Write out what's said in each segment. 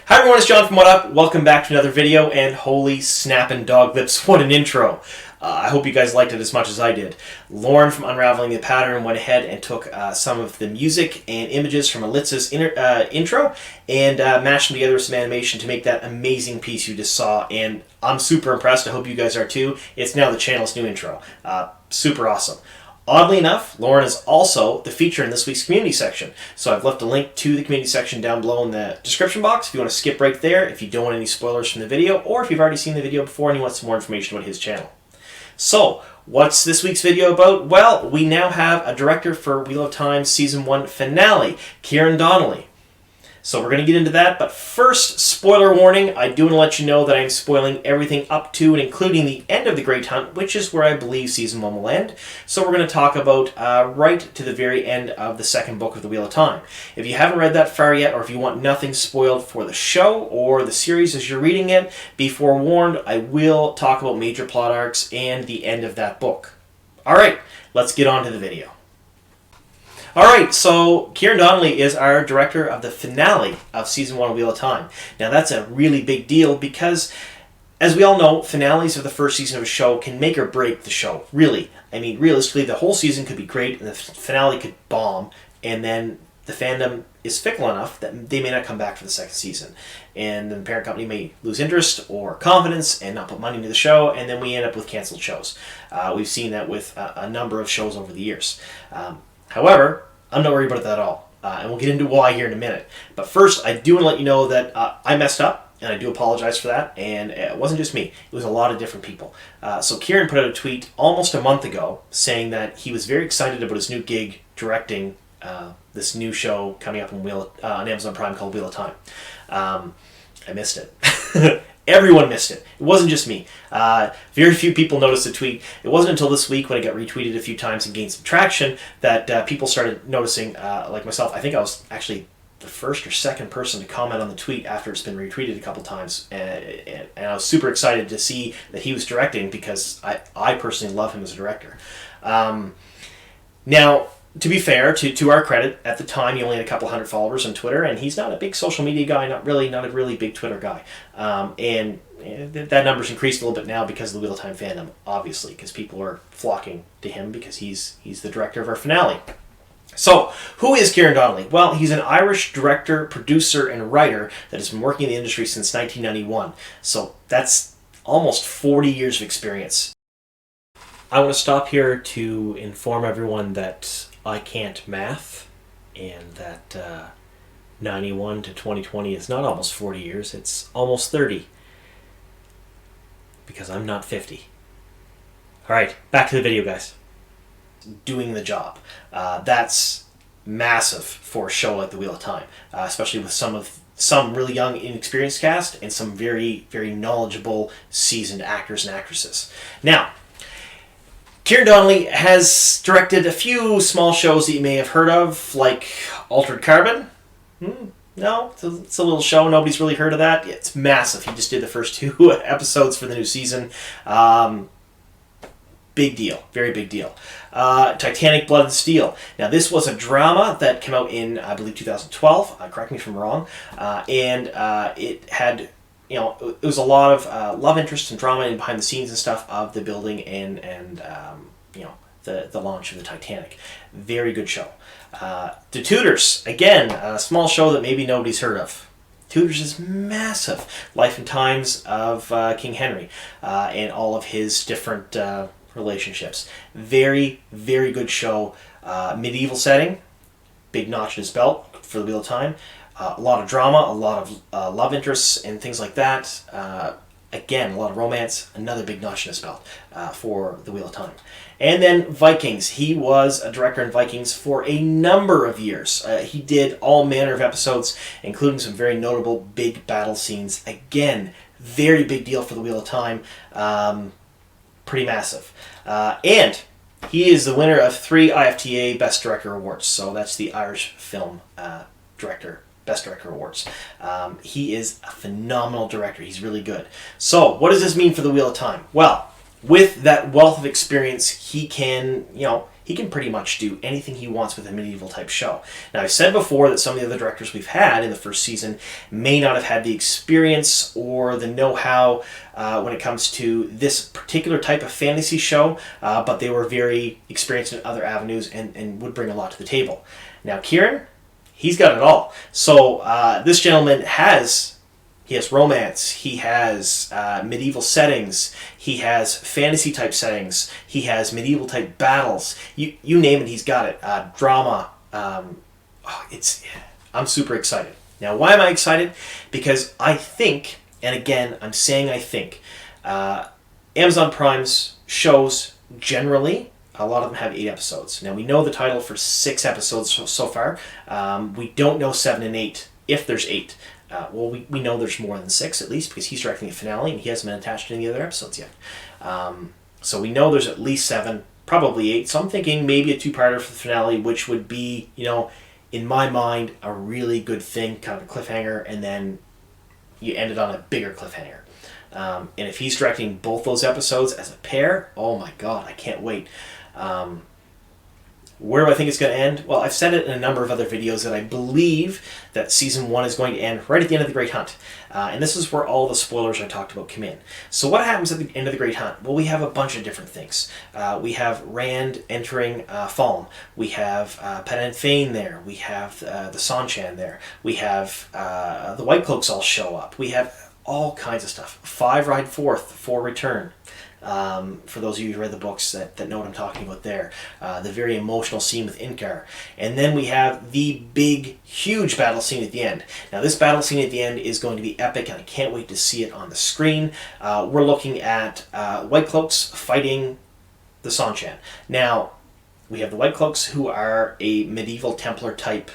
Hi everyone, it's John from What Up. Welcome back to another video, and holy snapping dog lips, what an intro. I hope you guys liked it as much as I did. Lauren from Unraveling the Pattern went ahead and took some of the music and images from Alitz's intro and mashed them together with some animation to make that amazing piece you just saw, and I'm super impressed. I hope you guys are too. It's now the channel's new intro. Super awesome. Oddly enough, Lauren is also the feature in this week's community section. So I've left a link to the community section down below in the description box if you want to skip right there, if you don't want any spoilers from the video, or if you've already seen the video before and you want some more information about his channel. So, what's this week's video about? Well, we now have a director for Wheel of Time Season 1 finale, Ciaran Donnelly. So we're going to get into that, but first, spoiler warning, I do want to let you know that I'm spoiling everything up to and including the end of The Great Hunt, which is where I believe Season 1 will end. So we're going to talk about right to the very end of the second book of The Wheel of Time. If you haven't read that far yet, or if you want nothing spoiled for the show or the series as you're reading it, be forewarned, I will talk about major plot arcs and the end of that book. Alright, let's get on to the video. Alright, so Ciaran Donnelly is our director of the finale of Season 1 of Wheel of Time. Now that's a really big deal because, as we all know, finales of the first season of a show can make or break the show, really. I mean, realistically, the whole season could be great and the finale could bomb, and then the fandom is fickle enough that they may not come back for the second season. And the parent company may lose interest or confidence and not put money into the show, and then we end up with canceled shows. We've seen that with a number of shows over the years. However, I'm not worried about that at all, and we'll get into why here in a minute. But first, I do want to let you know that I messed up, and I do apologize for that, and it wasn't just me. It was a lot of different people. So Ciaran put out a tweet almost a month ago saying that he was very excited about his new gig directing this new show coming up on Amazon Prime called Wheel of Time. I missed it. Everyone missed it. It wasn't just me. Very few people noticed the tweet. It wasn't until this week when it got retweeted a few times and gained some traction that people started noticing, like myself. I think I was actually the first or second person to comment on the tweet after it's been retweeted a couple times. And I was super excited to see that he was directing because I personally love him as a director. Now, to be fair, to our credit, at the time he only had a couple hundred followers on Twitter, and he's not a big social media guy, not a really big Twitter guy. And that number's increased a little bit now because of the Wheel of Time fandom, obviously, because people are flocking to him because he's the director of our finale. So, who is Ciaran Donnelly? Well, he's an Irish director, producer, and writer that has been working in the industry since 1991. So that's almost 40 years of experience. I want to stop here to inform everyone that I can't math, and that 91 to 2020 is not almost 40 years, it's almost 30. Because I'm not 50. Alright, back to the video, guys. Doing the job. That's massive for a show like The Wheel of Time, especially with some really young, inexperienced cast and some very, very knowledgeable, seasoned actors and actresses. Now, Ciaran Donnelly has directed a few small shows that you may have heard of, like Altered Carbon. No, it's a little show. Nobody's really heard of that. It's massive. He just did the first 2 episodes for the new season. Big deal. Very big deal. Titanic, Blood and Steel. Now, this was a drama that came out in, I believe, 2012. Correct me if I'm wrong. And it had... it was a lot of love interest and drama and behind the scenes and stuff of the building and the launch of the Titanic. Very good show. The Tudors, again, a small show that maybe nobody's heard of. Tudors is massive. Life and Times of King Henry and all of his different relationships. Very, very good show. Medieval setting, big notch in his belt for the Wheel of Time. A lot of drama, a lot of love interests and things like that. Again, a lot of romance, another big notch in his belt for the Wheel of Time. And then Vikings. He was a director in Vikings for a number of years. He did all manner of episodes, including some very notable big battle scenes. Again, very big deal for the Wheel of Time. Pretty massive. And he is the winner of 3 IFTA Best Director Awards. So that's the Irish Film Best Director Awards. He is a phenomenal director. He's really good. So, what does this mean for the Wheel of Time? Well, with that wealth of experience, he can, he can pretty much do anything he wants with a medieval type show. Now, I've said before that some of the other directors we've had in the first season may not have had the experience or the know-how when it comes to this particular type of fantasy show, but they were very experienced in other avenues and would bring a lot to the table. Now, Ciaran, he's got it all. So this gentleman has romance, he has medieval settings, he has fantasy type settings, he has medieval type battles. You name it, he's got it. Drama. I'm super excited. Now, why am I excited? Because I think, and again, I'm saying I think, Amazon Prime's shows generally, a lot of them have 8 episodes. Now, we know the title for 6 episodes so far. We don't know 7 and 8, if there's 8. Well, we know there's more than 6 at least, because he's directing the finale and he hasn't been attached to any other episodes yet. So we know there's at least 7, probably 8. So I'm thinking maybe a 2-parter for the finale, which would be, in my mind, a really good thing, kind of a cliffhanger, and then you end it on a bigger cliffhanger. And if he's directing both those episodes as a pair, oh my God, I can't wait. Where do I think it's going to end? Well, I've said it in a number of other videos that I believe that Season 1 is going to end right at the end of The Great Hunt. And this is where all the spoilers I talked about come in. So what happens at the end of The Great Hunt? Well, we have a bunch of different things. We have Rand entering Falm. We have Pen Fane there. We have the Sanchan there. We have the White Cloaks all show up. We have all kinds of stuff. 5 ride forth for return. For those of you who read the books that know what I'm talking about there. The very emotional scene with Inkar. And then we have the big, huge battle scene at the end. Now, this battle scene at the end is going to be epic, and I can't wait to see it on the screen. We're looking at White Cloaks fighting the Sanchan. Now, we have the White Cloaks, who are a medieval Templar type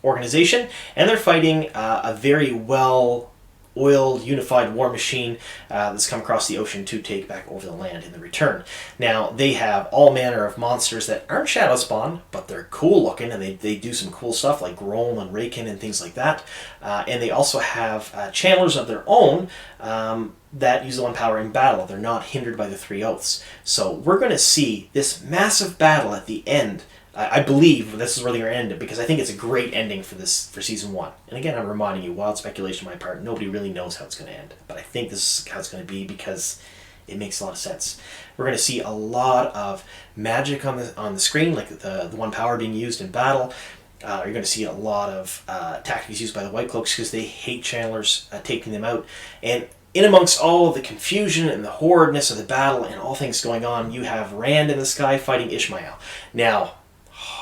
organization, and they're fighting a very well-oiled, unified war machine that's come across the ocean to take back over the land in the return. Now, they have all manner of monsters that aren't shadow spawn, but they're cool looking, and they do some cool stuff like Grolm and Raken and things like that. And they also have channelers of their own that use the one power in battle. They're not hindered by the 3 oaths. So we're going to see this massive battle at the end. I believe this is where they're going to end it, because I think it's a great ending for Season 1. And again, I'm reminding you, wild speculation on my part, nobody really knows how it's going to end. But I think this is how it's going to be, because it makes a lot of sense. We're going to see a lot of magic on the screen, like the one power being used in battle. You're going to see a lot of tactics used by the White Cloaks, because they hate channelers taking them out. And in amongst all of the confusion and the horridness of the battle and all things going on, you have Rand in the sky fighting Ishmael. Now,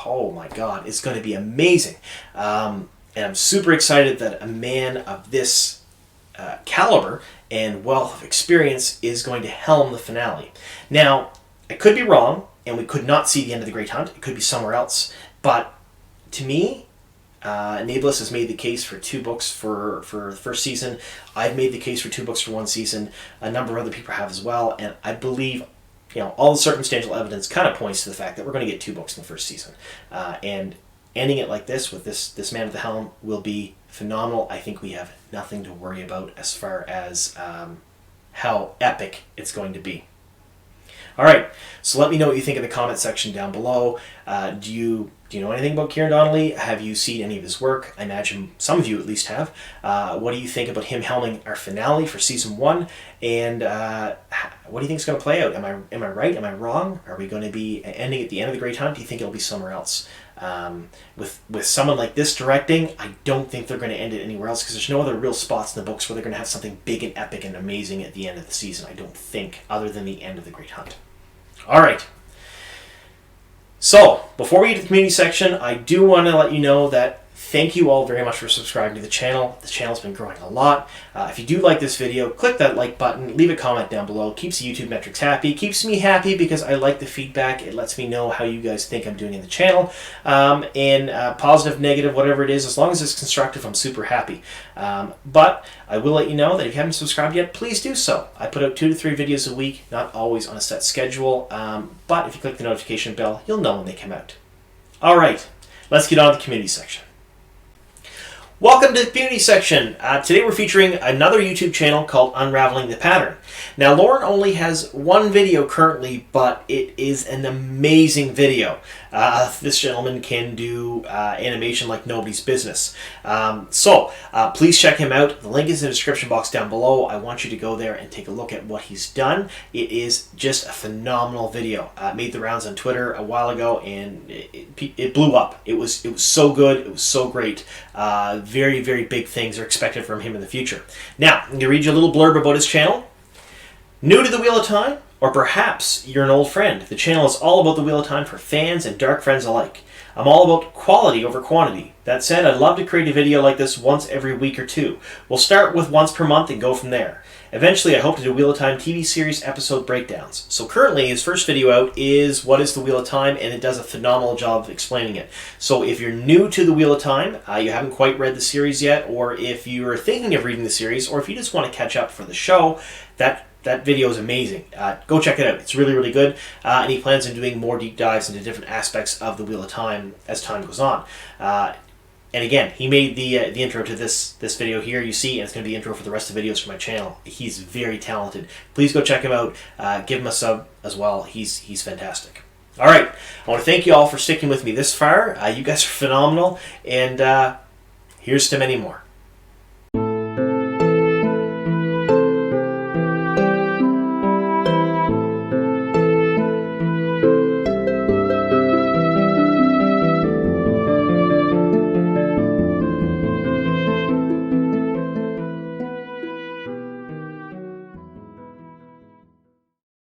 oh my God, it's going to be amazing. And I'm super excited that a man of this caliber and wealth of experience is going to helm the finale. Now, I could be wrong, and we could not see the end of the Great Hunt. It could be somewhere else. But to me, nae'blis has made the case for 2 books for the first season. I've made the case for 2 books for 1 season. A number of other people have as well. And I believe all the circumstantial evidence kind of points to the fact that we're going to get 2 books in the first season. And ending it like this, with this man at the helm, will be phenomenal. I think we have nothing to worry about as far as how epic it's going to be. All right, so let me know what you think in the comment section down below. Do you know anything about Ciaran Donnelly? Have you seen any of his work? I imagine some of you at least have. What do you think about him helming our finale for Season 1? And what do you think is going to play out? Am I right? Am I wrong? Are we going to be ending at the end of the Great Hunt? Do you think it'll be somewhere else? With someone like this directing, I don't think they're going to end it anywhere else, because there's no other real spots in the books where they're going to have something big and epic and amazing at the end of the season, I don't think, other than the end of the Great Hunt. All right. So, before we get to the community section, I do want to let you know that thank you all very much for subscribing to the channel. The channel's been growing a lot. If you do like this video, click that like button, leave a comment down below. Keeps the YouTube metrics happy. Keeps me happy because I like the feedback. It lets me know how you guys think I'm doing in the channel. Positive, negative, whatever it is, as long as it's constructive, I'm super happy. But I will let you know that if you haven't subscribed yet, please do so. I put out 2 to 3 videos a week, not always on a set schedule. But if you click the notification bell, you'll know when they come out. All right, let's get on to the community section. Welcome to the community section. Today we're featuring another YouTube channel called Unraveling the Pattern. Now Lauren only has one video currently, but it is an amazing video. This gentleman can do animation like nobody's business. Please check him out. The link is in the description box down below. I want you to go there and take a look at what he's done. It is just a phenomenal video. Made the rounds on Twitter a while ago and it blew up. It was so good. It was so great. Very, very big things are expected from him in the future. Now, I'm going to read you a little blurb about his channel. New to the Wheel of Time? Or perhaps you're an old friend. The channel is all about the Wheel of Time for fans and dark friends alike. I'm all about quality over quantity. That said, I'd love to create a video like this once every week or two. We'll start with once per month and go from there. Eventually, I hope to do Wheel of Time TV series episode breakdowns. So currently, his first video out is What is the Wheel of Time, and it does a phenomenal job of explaining it. So if you're new to the Wheel of Time, you haven't quite read the series yet, or if you're thinking of reading the series, or if you just want to catch up for the show, that video is amazing. Go check it out. It's really, really good. And he plans on doing more deep dives into different aspects of the Wheel of Time as time goes on. And again, he made the intro to this video here, you see, and it's going to be the intro for the rest of the videos for my channel. He's very talented. Please go check him out. Give him a sub as well. He's fantastic. All right. I want to thank you all for sticking with me this far. You guys are phenomenal. And here's to many more.